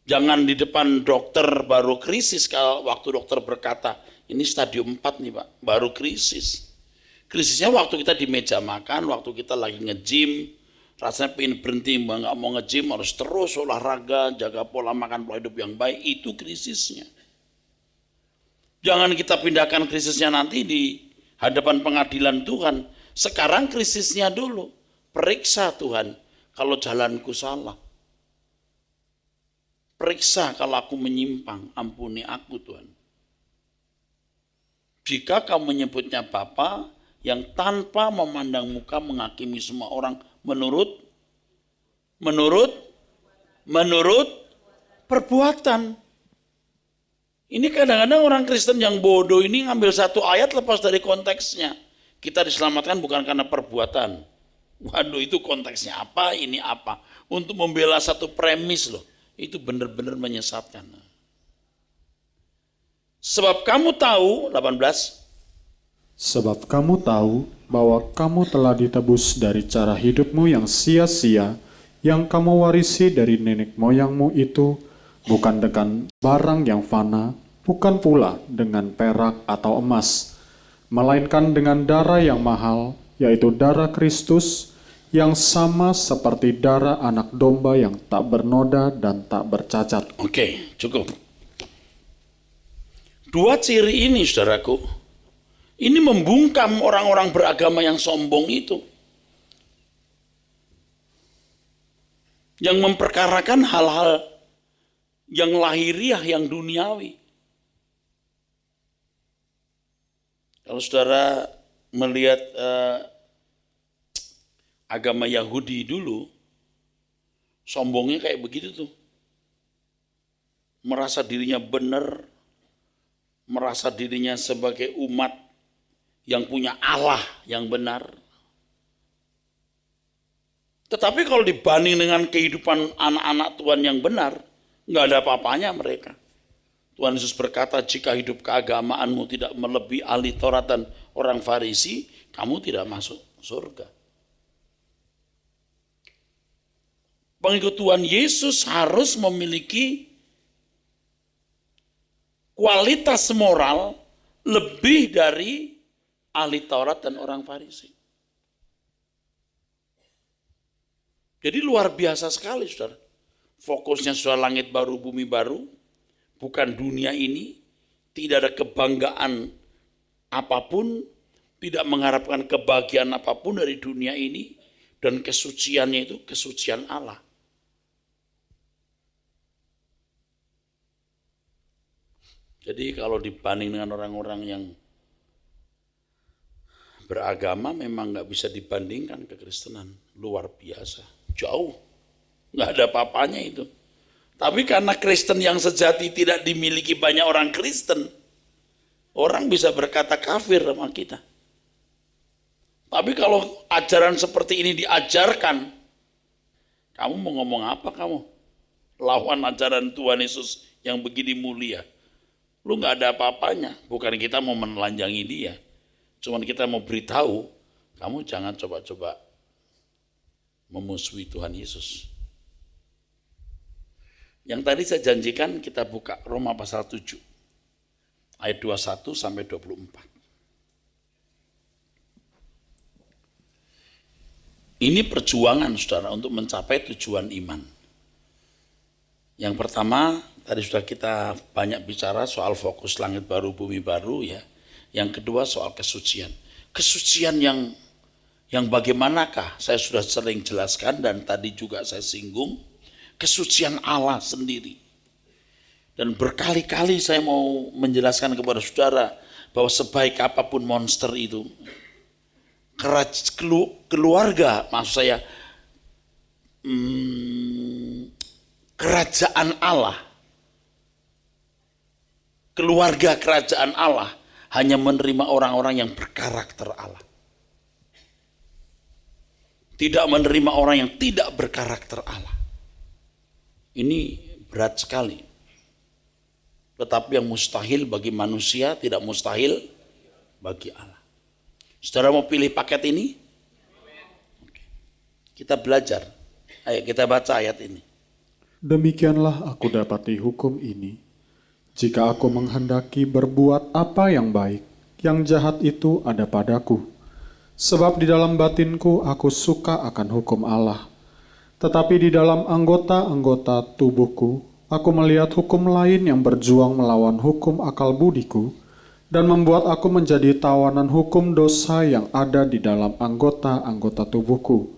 Jangan di depan dokter baru krisis, kalau waktu dokter berkata, ini stadium 4 nih Pak, baru krisis. Krisisnya waktu kita di meja makan, waktu kita lagi nge-gym, rasanya pengen berhenti, nggak mau nge-gym, harus terus olahraga, jaga pola makan, pola hidup yang baik, itu krisisnya. Jangan kita pindahkan krisisnya nanti di hadapan pengadilan Tuhan. Sekarang krisisnya dulu. Periksa Tuhan kalau jalanku salah. Periksa kalau aku menyimpang. Ampuni aku Tuhan. Jika kamu menyebutnya Bapa yang tanpa memandang muka menghakimi semua orang menurut perbuatan. Ini kadang-kadang orang Kristen yang bodoh ini ngambil satu ayat lepas dari konteksnya. Kita diselamatkan bukan karena perbuatan. Waduh, itu konteksnya apa, ini apa. Untuk membela satu premis loh. Itu benar-benar menyesatkan. Sebab kamu tahu, 18. Sebab kamu tahu bahwa kamu telah ditebus dari cara hidupmu yang sia-sia, yang kamu warisi dari nenek moyangmu itu, bukan dengan barang yang fana, bukan pula dengan perak atau emas, melainkan dengan darah yang mahal, yaitu darah Kristus, yang sama seperti darah anak domba yang tak bernoda dan tak bercacat. Oke, cukup. Dua ciri ini, saudaraku, ini membungkam orang-orang beragama yang sombong itu. Yang memperkarakan hal-hal yang lahiriah, yang duniawi. Kalau saudara melihat agama Yahudi dulu, sombongnya kayak begitu tuh. Merasa dirinya benar, merasa dirinya sebagai umat yang punya Allah yang benar. Tetapi kalau dibanding dengan kehidupan anak-anak Tuhan yang benar, nggak ada apa-apanya mereka. Tuhan Yesus berkata, jika hidup keagamaanmu tidak melebihi ahli Taurat dan orang Farisi, kamu tidak masuk surga. Pengikut Tuhan Yesus harus memiliki kualitas moral lebih dari ahli Taurat dan orang Farisi. Jadi luar biasa sekali, saudara. Fokusnya sudah langit baru, bumi baru, bukan dunia ini, tidak ada kebanggaan apapun, tidak mengharapkan kebahagiaan apapun dari dunia ini, dan kesuciannya itu kesucian Allah. Jadi kalau dibanding dengan orang-orang yang beragama memang nggak bisa dibandingkan kekristenan, luar biasa, jauh, nggak ada apa-apanya itu. Tapi karena Kristen yang sejati tidak dimiliki banyak orang Kristen, orang bisa berkata kafir sama kita. Tapi kalau ajaran seperti ini diajarkan, kamu mau ngomong apa kamu? Lawan ajaran Tuhan Yesus yang begini mulia. Lu nggak ada apa-apanya, bukan kita mau menelanjangi dia. Cuman kita mau beritahu, kamu jangan coba-coba memusuhi Tuhan Yesus. Yang tadi saya janjikan kita buka Roma pasal 7, ayat 21 sampai 24. Ini perjuangan, saudara, untuk mencapai tujuan iman. Yang pertama, tadi sudah kita banyak bicara soal fokus langit baru, bumi baru ya. Yang kedua soal kesucian. Kesucian yang bagaimanakah? Saya sudah sering jelaskan dan tadi juga saya singgung. Kesucian Allah sendiri. Dan berkali-kali saya mau menjelaskan kepada saudara bahwa sebaik apapun monster itu, keluarga, maksud saya, kerajaan Allah, keluarga kerajaan Allah hanya menerima orang-orang yang berkarakter Allah. Tidak menerima orang yang tidak berkarakter Allah. Ini berat sekali. Tetapi yang mustahil bagi manusia tidak mustahil bagi Allah. Saudara mau pilih paket ini? Oke. Kita belajar. Ayo kita baca ayat ini. Demikianlah aku dapati hukum ini. Jika aku menghendaki berbuat apa yang baik, yang jahat itu ada padaku. Sebab di dalam batinku aku suka akan hukum Allah. Tetapi di dalam anggota-anggota tubuhku, aku melihat hukum lain yang berjuang melawan hukum akal budiku, dan membuat aku menjadi tawanan hukum dosa yang ada di dalam anggota-anggota tubuhku.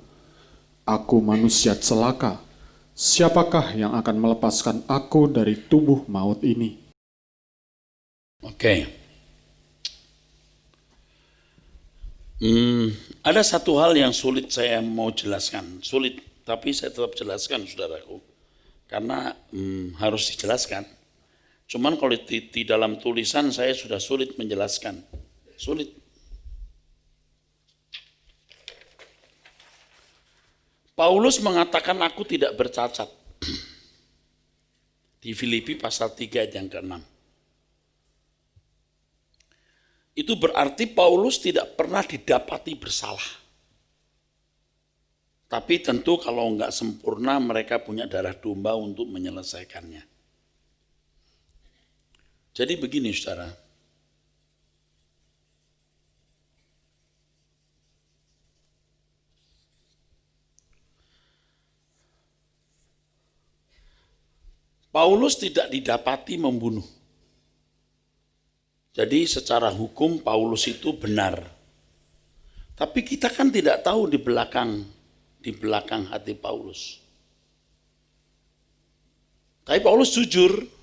Aku manusia celaka. Siapakah yang akan melepaskan aku dari tubuh maut ini? Oke. Ada satu hal yang sulit saya mau jelaskan. Sulit, tapi saya tetap jelaskan, saudaraku. Karena harus dijelaskan. Cuman kalau di dalam tulisan saya sudah sulit menjelaskan. Sulit. Paulus mengatakan aku tidak bercacat. Di Filipi pasal 3 ayat yang ke-6. Itu berarti Paulus tidak pernah didapati bersalah. Tapi tentu kalau enggak sempurna mereka punya darah domba untuk menyelesaikannya. Jadi begini saudara, Paulus tidak didapati membunuh. Jadi secara hukum Paulus itu benar. Tapi kita kan tidak tahu di belakang hati Paulus. Tapi Paulus jujur,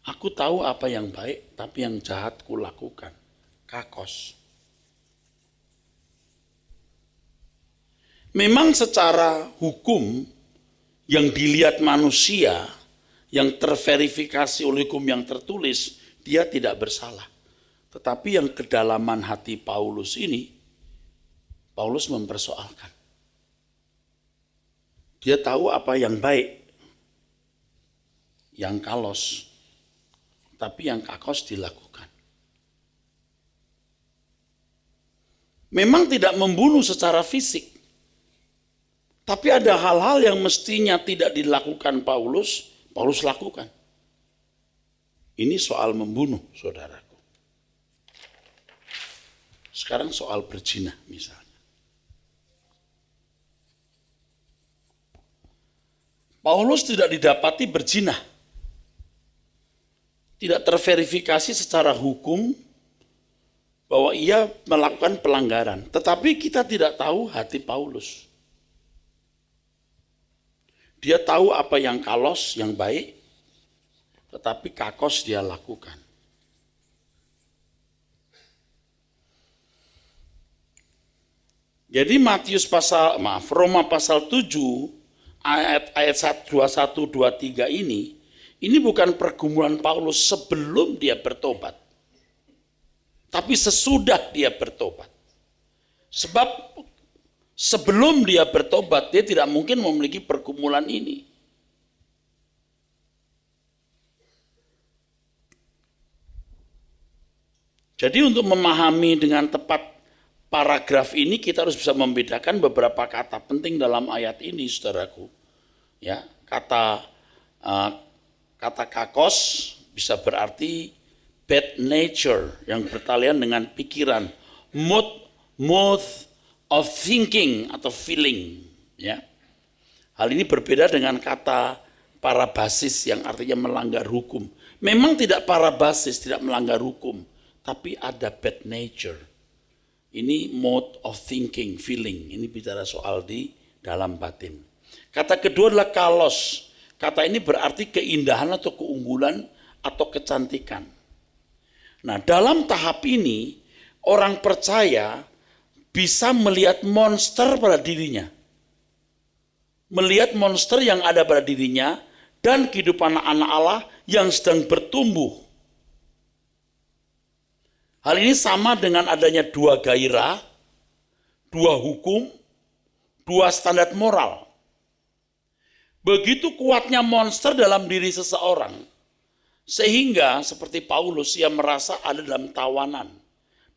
aku tahu apa yang baik, tapi yang jahat kulakukan. Kakos. Memang secara hukum yang dilihat manusia, yang terverifikasi oleh hukum yang tertulis, dia tidak bersalah. Tetapi yang kedalaman hati Paulus ini, Paulus mempersoalkan. Dia tahu apa yang baik, yang kalos, tapi yang kakos dilakukan. Memang tidak membunuh secara fisik, tapi ada hal-hal yang mestinya tidak dilakukan Paulus lakukan. Ini soal membunuh, saudaraku. Sekarang soal berzina misalnya. Paulus tidak didapati berzina. Tidak terverifikasi secara hukum bahwa ia melakukan pelanggaran. Tetapi kita tidak tahu hati Paulus. Dia tahu apa yang kalos, yang baik, tetapi kakos dia lakukan. Jadi Roma pasal 7 ayat 21 23 ini bukan pergumulan Paulus sebelum dia bertobat. Tapi sesudah dia bertobat. Sebab sebelum dia bertobat, dia tidak mungkin memiliki pergumulan ini. Jadi untuk memahami dengan tepat paragraf ini, kita harus bisa membedakan beberapa kata penting dalam ayat ini, saudaraku. Ya, kata kakos bisa berarti bad nature yang bertalian dengan pikiran, mode of thinking atau feeling, ya. Hal ini berbeda dengan kata parabasis yang artinya melanggar hukum. Memang tidak parabasis, tidak melanggar hukum, tapi ada bad nature. Ini mode of thinking, feeling. Ini bicara soal di dalam batin. Kata kedua adalah kalos. Kata ini berarti keindahan atau keunggulan atau kecantikan. Nah, dalam tahap ini orang percaya bisa melihat monster pada dirinya. Melihat monster yang ada pada dirinya dan kehidupan anak Allah yang sedang bertumbuh. Hal ini sama dengan adanya dua gairah, dua hukum, dua standar moral. Begitu kuatnya monster dalam diri seseorang, sehingga seperti Paulus ia merasa ada dalam tawanan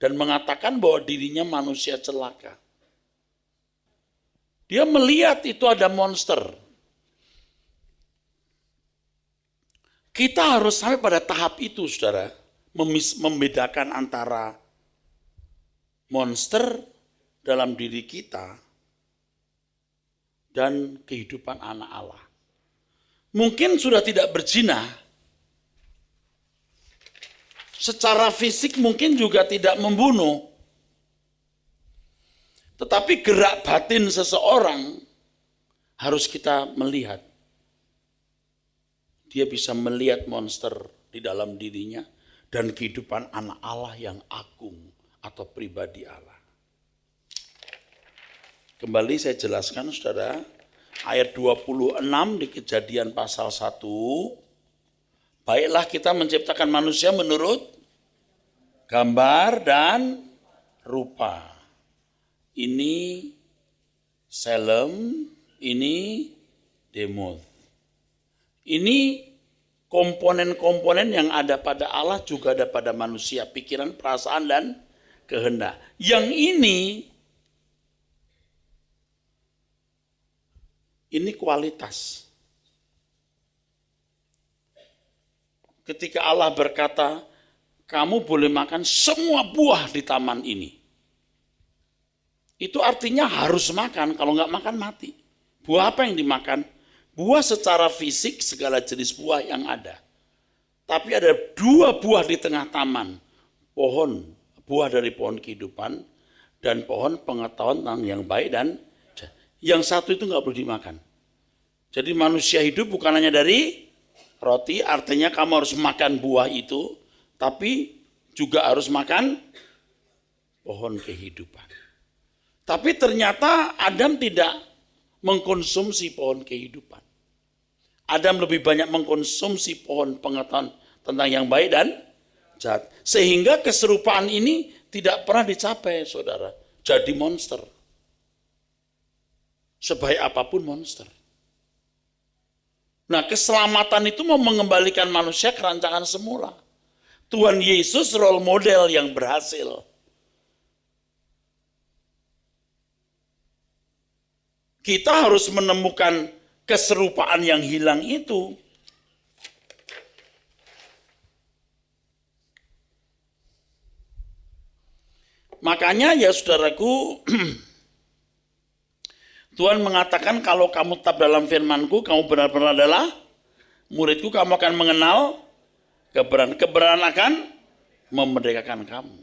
dan mengatakan bahwa dirinya manusia celaka. Dia melihat itu ada monster. Kita harus sampai pada tahap itu, saudara, membedakan antara monster dalam diri kita dan kehidupan anak Allah. Mungkin sudah tidak berzina, secara fisik mungkin juga tidak membunuh, tetapi gerak batin seseorang harus kita melihat. Dia bisa melihat monster di dalam dirinya dan kehidupan anak Allah yang agung atau pribadi Allah. Kembali saya jelaskan, saudara, ayat 26 di Kejadian pasal 1. Baiklah kita menciptakan manusia menurut gambar dan rupa. Ini Selem, ini Demoth. Ini komponen-komponen yang ada pada Allah juga ada pada manusia, pikiran, perasaan, dan kehendak. Yang ini kualitas. ketika Allah berkata, kamu boleh makan semua buah di taman ini. Itu artinya harus makan, kalau nggak makan mati. Buah apa yang dimakan? Buah secara fisik, segala jenis buah yang ada. Tapi ada 2 buah di tengah taman. Buah dari pohon kehidupan, dan pohon pengetahuan tentang yang baik dan yang satu itu nggak boleh dimakan. Jadi manusia hidup bukan hanya dari roti, artinya kamu harus makan buah itu, tapi juga harus makan pohon kehidupan. Tapi ternyata Adam tidak mengkonsumsi pohon kehidupan. Adam lebih banyak mengkonsumsi pohon pengetahuan tentang yang baik dan jahat. Sehingga keserupaan ini tidak pernah dicapai, saudara. Jadi monster. Sebaik apapun monster. Nah, keselamatan itu mau mengembalikan manusia ke rancangan semula. Tuhan Yesus role model yang berhasil. Kita harus menemukan keserupaan yang hilang itu. Makanya ya saudaraku, Tuhan mengatakan kalau kamu tetap dalam firman-Ku, kamu benar-benar adalah murid-Ku, kamu akan mengenal kebenaran. Kebenaran akan memerdekakan kamu.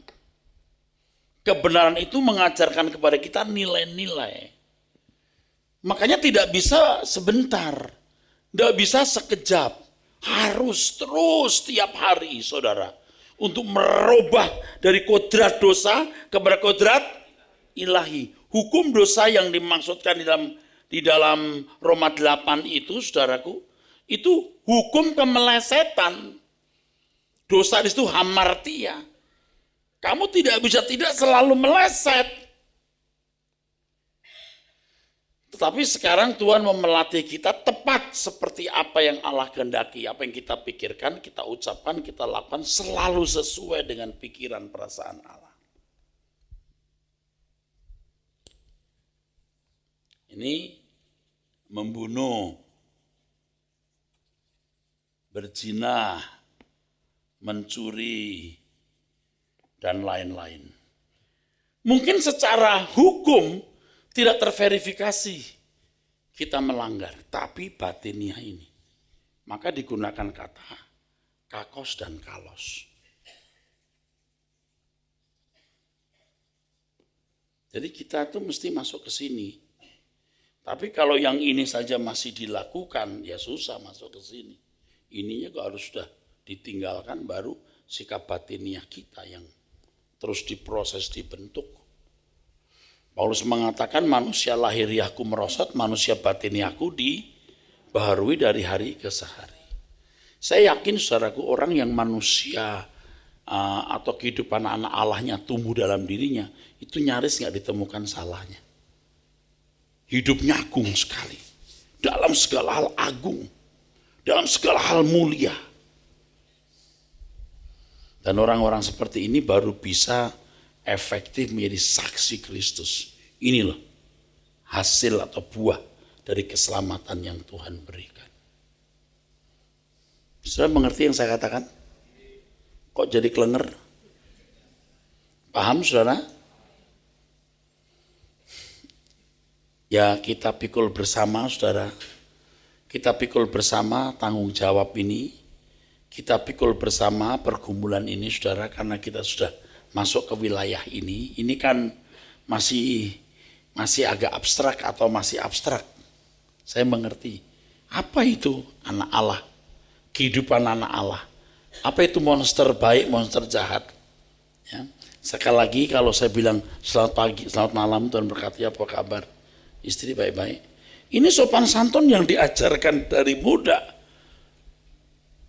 Kebenaran itu mengajarkan kepada kita nilai-nilai. Makanya tidak bisa sebentar, tidak bisa sekejap. Harus terus tiap hari, saudara. Untuk merubah dari kodrat dosa kepada kodrat ilahi. Hukum dosa yang dimaksudkan di dalam Roma 8 itu, saudaraku, itu hukum kemelesetan. Dosa itu hamartia. Kamu tidak bisa tidak selalu meleset. Tetapi sekarang Tuhan mau melatih kita tepat seperti apa yang Allah kehendaki. Apa yang kita pikirkan, kita ucapkan, kita lakukan selalu sesuai dengan pikiran perasaan Allah. Ini membunuh, berzina, mencuri, dan lain-lain. Mungkin secara hukum tidak terverifikasi kita melanggar, tapi batiniah ini. Maka digunakan kata kakos dan kalos. Jadi kita tuh mesti masuk ke sini. Tapi kalau yang ini saja masih dilakukan, ya susah masuk ke sini. Ininya kok harus sudah ditinggalkan, baru sikap batiniah kita yang terus diproses, dibentuk. Paulus mengatakan manusia lahiriahku merosot, manusia batiniahku dibaharui dari hari ke sehari. Saya yakin saudaraku, orang yang manusia atau kehidupan anak Allahnya tumbuh dalam dirinya, itu nyaris gak ditemukan salahnya. Hidupnya agung sekali, dalam segala hal agung, dalam segala hal mulia. Dan orang-orang seperti ini baru bisa efektif menjadi saksi Kristus. Ini loh hasil atau buah dari keselamatan yang Tuhan berikan. Saudara mengerti yang saya katakan? Kok jadi kelenger? Paham saudara? Ya kita pikul bersama saudara. Kita pikul bersama tanggung jawab ini. Kita pikul bersama pergumulan ini saudara, karena kita sudah masuk ke wilayah ini. Ini kan masih agak abstrak atau masih abstrak. Saya mengerti. Apa itu anak Allah? Kehidupan anak Allah. Apa itu monster baik, monster jahat? Ya. Sekali lagi kalau saya bilang selamat pagi, selamat malam, Tuhan berkati, apa kabar? Istri baik-baik. Ini sopan santun yang diajarkan dari muda.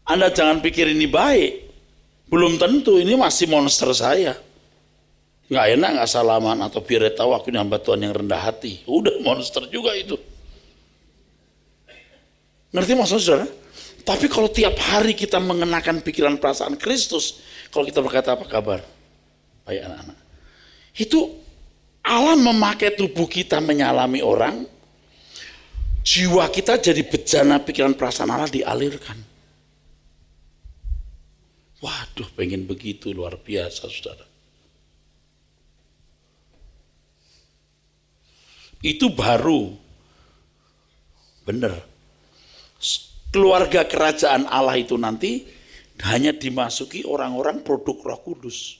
Anda jangan pikir ini baik. Belum tentu, ini masih monster saya. Nggak enak nggak salaman, atau biar tahu aku ini hamba Tuhan yang rendah hati. Udah monster juga itu. Ngerti maksudnya saudara? Tapi kalau tiap hari kita mengenakan pikiran perasaan Kristus, kalau kita berkata apa kabar? Baik anak-anak. Itu Allah memakai tubuh kita menyalami orang, jiwa kita jadi bejana pikiran perasaan Allah dialirkan. Waduh, pengen begitu, luar biasa saudara. Itu baru benar. Keluarga kerajaan Allah itu nanti hanya dimasuki orang-orang produk Roh Kudus.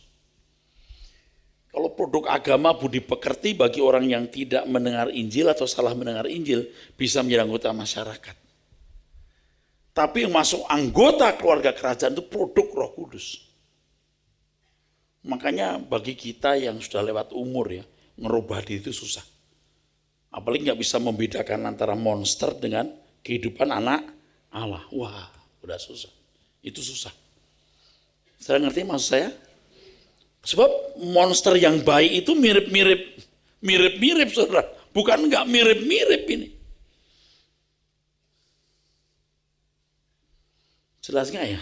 Kalau produk agama budi pekerti bagi orang yang tidak mendengar Injil atau salah mendengar Injil bisa menjadi anggota masyarakat. Tapi yang masuk anggota keluarga kerajaan itu produk Roh Kudus. Makanya bagi kita yang sudah lewat umur ya, ngerubah diri itu susah. Apalagi nggak bisa membedakan antara monster dengan kehidupan anak Allah. Wah, udah susah. Itu susah. Saya ngerti maksud saya? Sebab monster yang baik itu mirip-mirip saudara. Bukan nggak mirip-mirip ini. Jelas nggak ya?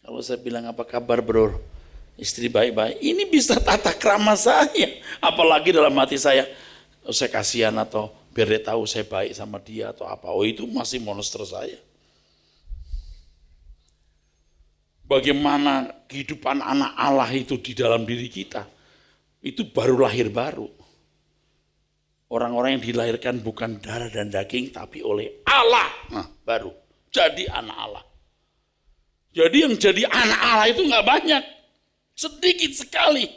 Kalau saya bilang apa kabar bro? Istri baik-baik. Ini bisa tata krama saya. Apalagi dalam hati saya kasihan atau biar dia tahu saya baik sama dia atau apa. Oh itu masih monster saya. Bagaimana kehidupan anak Allah itu di dalam diri kita. Itu baru lahir baru. Orang-orang yang dilahirkan bukan darah dan daging tapi oleh Allah. Nah baru jadi anak Allah. Jadi yang jadi anak Allah itu gak banyak. Sedikit sekali.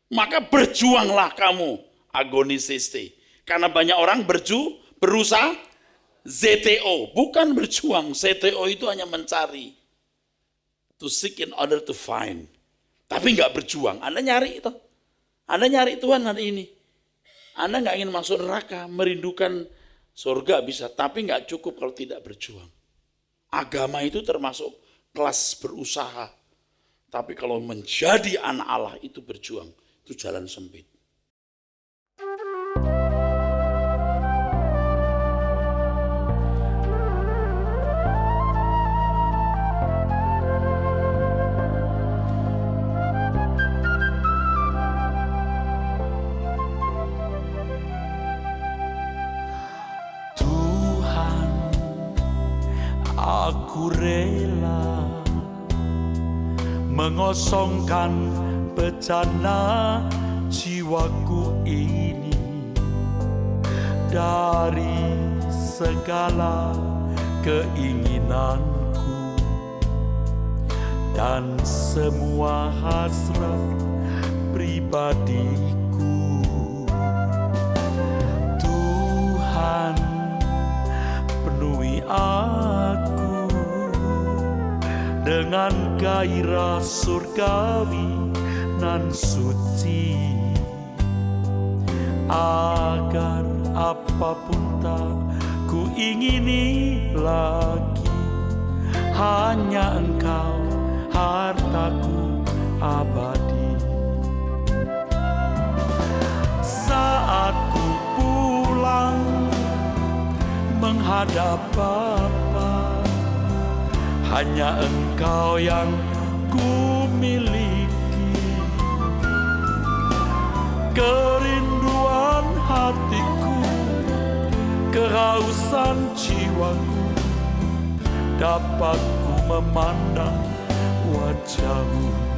Maka berjuanglah kamu agonisiste. Karena banyak orang berusaha ZTO. Bukan berjuang. ZTO itu hanya mencari. To seek in order to find. Tapi nggak berjuang. Anda nyari itu. Anda nyari Tuhan hari ini. Anda nggak ingin masuk neraka. Merindukan surga bisa. Tapi nggak cukup kalau tidak berjuang. Agama itu termasuk kelas berusaha. Tapi kalau menjadi anak Allah itu berjuang. Itu jalan sempit. Aku rela mengosongkan bejana jiwaku ini dari segala keinginanku dan semua hasrat pribadiku. Tuhan, penuhi aku dengan gairah surgawi nan suci, agar apapun tak ku ingini lagi, hanya Engkau hartaku abadi. Saat ku pulang menghadap Bapa, hanya Engkau yang ku miliki. Kerinduan hatiku, kehausan jiwaku, dapat ku memandang wajah-Mu.